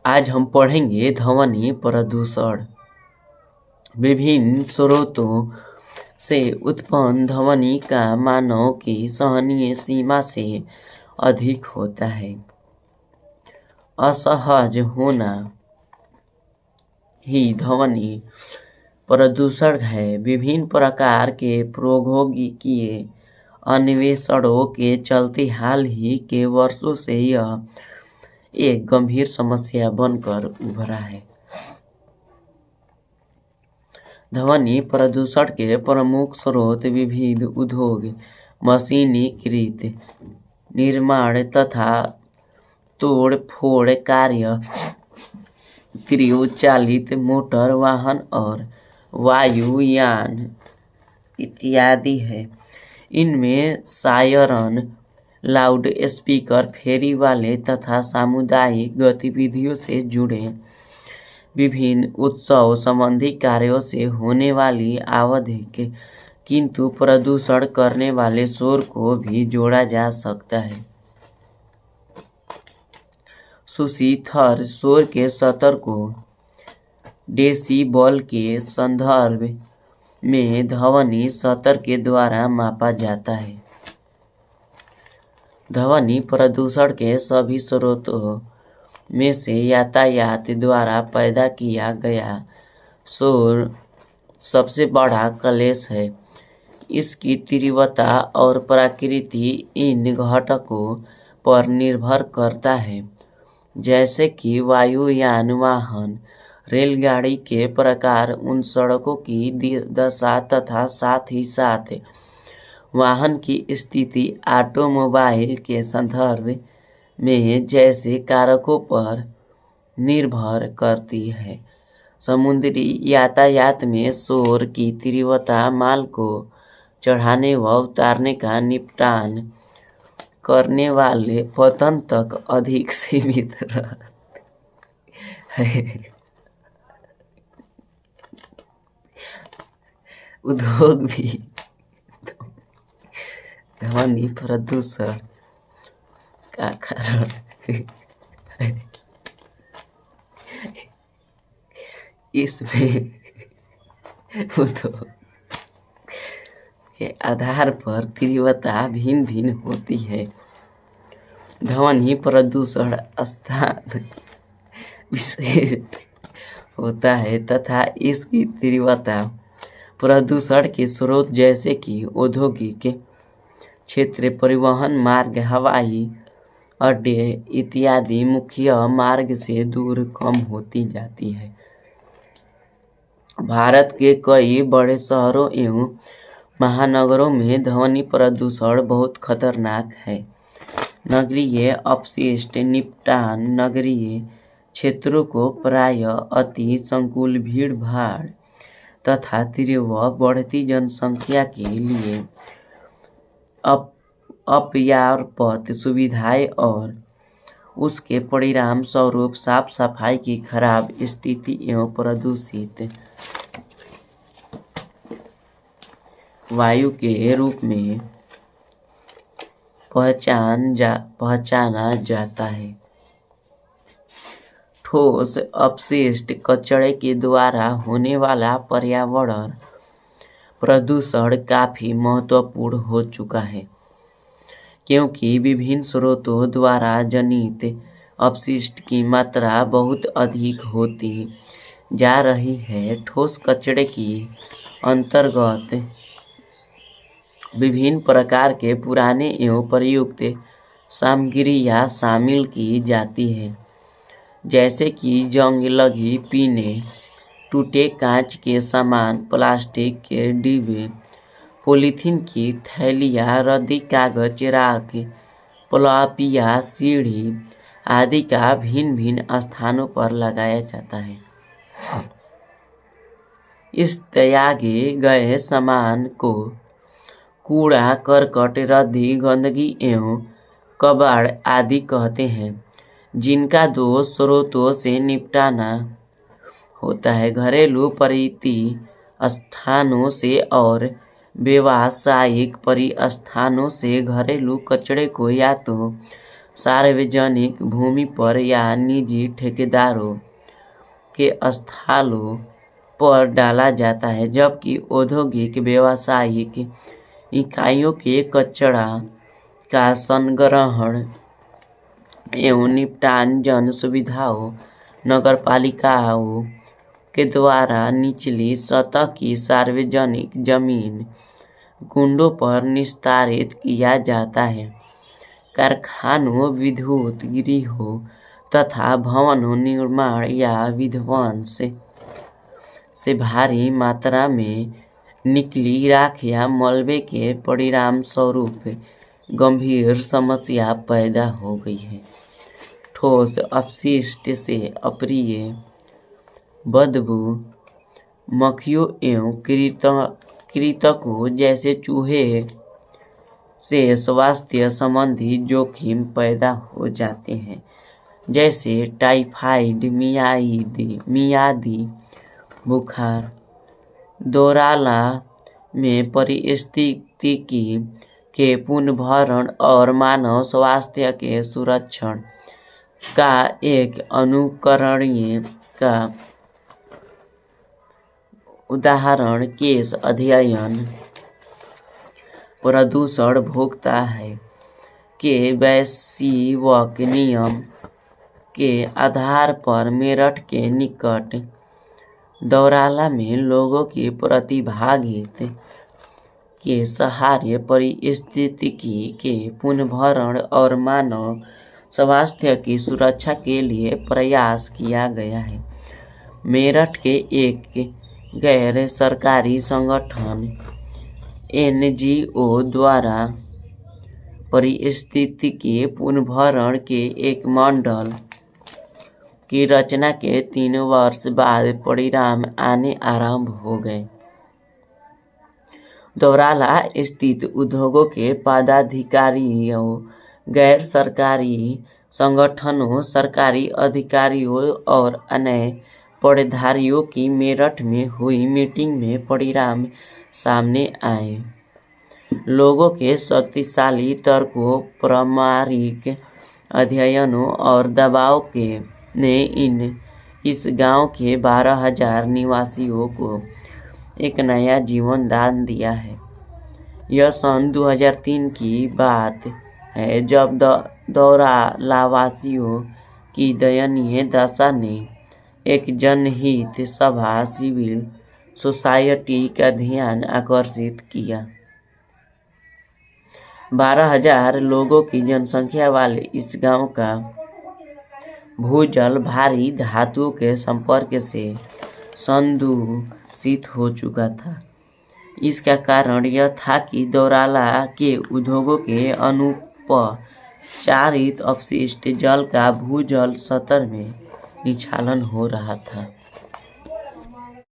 आज हम पढ़ेंगे ध्वनि प्रदूषण। विभिन्न स्रोतों से उत्पन्न ध्वनि का मानव की सहनीय सीमा से अधिक होता है। असहज होना ही ध्वनि प्रदूषण है। विभिन्न प्रकार के प्रौद्योगिकीय अन्वेषणों के चलते हाल ही के वर्षों से यह एक गंभीर समस्या बनकर उभरा है। ध्वनि प्रदूषण के प्रमुख स्रोत विविध उद्योग, मशीनीकृत निर्माण तथा तोड़-फोड़ कार्य, तीव्र चालित मोटर वाहन और वायुयान इत्यादि है। इनमें सायरन, लाउड स्पीकर, फेरी वाले तथा सामुदायिक गतिविधियों से जुड़े विभिन्न उत्सव संबंधी कार्यों से होने वाली आवधिक किंतु प्रदूषण करने वाले शोर को भी जोड़ा जा सकता है। सूचीबद्ध शोर के स्तर को डेसिबल के संदर्भ में ध्वनि स्तर के द्वारा मापा जाता है। ध्वनि प्रदूषण के सभी स्रोतों में से यातायात द्वारा पैदा किया गया शोर सबसे बड़ा क्लेश है। इसकी तीव्रता और प्रकृति इन घटकों पर निर्भर करता है, जैसे कि वायुयान, वाहन, रेलगाड़ी के प्रकार, उन सड़कों की दशा तथा साथ ही साथ वाहन की स्थिति, ऑटोमोबाइल के संदर्भ में जैसे कारकों पर निर्भर करती है। समुद्री यातायात में शोर की तीव्रता माल को चढ़ाने व उतारने का निपटान करने वाले पतन तक अधिक सीमित है। उद्योग भी ध्वनि प्रदूषण का कारण है। इसमें उद्योग के आधार पर तीव्रता भिन्न भिन्न होती है। ध्वनि प्रदूषण स्थान विशिष्ट होता है तथा इसकी तीव्रता प्रदूषण के स्रोत जैसे कि औद्योगिक क्षेत्र, परिवहन मार्ग, हवाई अड्डे इत्यादि मुख्य मार्ग से दूर कम होती जाती है। भारत के कई बड़े शहरों एवं महानगरों में ध्वनि प्रदूषण बहुत खतरनाक है। नगरीय अपशिष्ट निपटान नगरीय क्षेत्रों को प्रायः अति संकुल, भीड़ भाड़ तथा तीव्र बढ़ती जनसंख्या के लिए अपर्याप्त सुविधाएं और उसके परिणाम स्वरूप साफ सफाई की खराब स्थिति एवं प्रदूषित वायु के रूप में पहचाना जाता है। ठोस अपशिष्ट कचरे के द्वारा होने वाला पर्यावरण प्रदूषण काफी महत्वपूर्ण हो चुका है, क्योंकि विभिन्न स्रोतों द्वारा जनित अपशिष्ट की मात्रा बहुत अधिक होती जा रही है। ठोस कचरे की अंतर्गत विभिन्न प्रकार के पुराने एवं प्रयुक्त सामग्रियां शामिल की जाती हैं, जैसे कि जंग लगी पीने, टूटे कांच के सामान, प्लास्टिक के डिब्बे, पॉलीथीन की थैलियाँ, रद्दी कागज, राख, प्लापिया, सीढ़ी आदि का भिन्न भिन्न स्थानों पर लगाया जाता है। इस त्यागे गए सामान को कूड़ा करकट, रद्दी, गंदगी एवं कबाड़ आदि कहते हैं, जिनका दो स्रोतों से निपटाना होता है: घरेलू परिस्थानों से और व्यावसायिक परिस्थानों से। घरेलू कचरे को या तो सार्वजनिक भूमि पर या निजी ठेकेदारों के स्थलों पर डाला जाता है, जबकि औद्योगिक व्यावसायिक इकाइयों के कचरा का संग्रहण एवं निपटान जन सुविधाओं नगरपालिकाओं के द्वारा निचली सतह की सार्वजनिक जमीन कुंडों पर निस्तारित किया जाता है। कारखानों, विद्युत गृहों तथा भवनों निर्माण या विध्वंस से भारी मात्रा में निकली राख या मलबे के परिणाम स्वरूप गंभीर समस्या पैदा हो गई है। ठोस अपशिष्ट से अप्रिय बदबू मक्खियों एवं कृंतकों जैसे चूहे से स्वास्थ्य संबंधी जोखिम पैदा हो जाते हैं, जैसे टाइफाइड, मियादी बुखार। दोराला में पारिस्थितिकी के पुनर्भरण और मानव स्वास्थ्य के संरक्षण का एक अनुकरणीय का उदाहरण केस अध्ययन प्रदूषण भोक्ता है के वैश्विक नियम के आधार पर मेरठ के निकट दौराला में लोगों की प्रतिभागिता के सहारे पारिस्थितिकी के पुनर्भरण और मानव स्वास्थ्य की सुरक्षा के लिए प्रयास किया गया है। मेरठ के एक गैर सरकारी संगठन NGO द्वारा पारिस्थितिकी पुनर्भरण के एक मॉडल की रचना के 3 वर्ष बाद परिणाम आने आरंभ हो गए। दौराला स्थित उद्योगों के पदाधिकारियों, गैर सरकारी संगठनों, सरकारी अधिकारियों और अन्य पटधारियों की मेरठ में हुई मीटिंग में परिणाम सामने आए। लोगों के शक्तिशाली तर्कों, प्रामाणिक अध्ययनों और दबाव ने इस गांव के 12,000 निवासियों को एक नया जीवन दान दिया है। यह सन 2003 की बात है, जब दौरालावासियों की दयनीय दशा ने एक जनहित सभा सिविल सोसाइटी का ध्यान आकर्षित किया। 12,000 लोगों की जनसंख्या वाले इस गांव का भूजल भारी धातुओं के संपर्क से संदूषित हो चुका था। इसका कारण यह था कि दौराला के उद्योगों के अनुपचारित अपशिष्ट जल का भूजल स्तर में निस्खलन हो रहा था।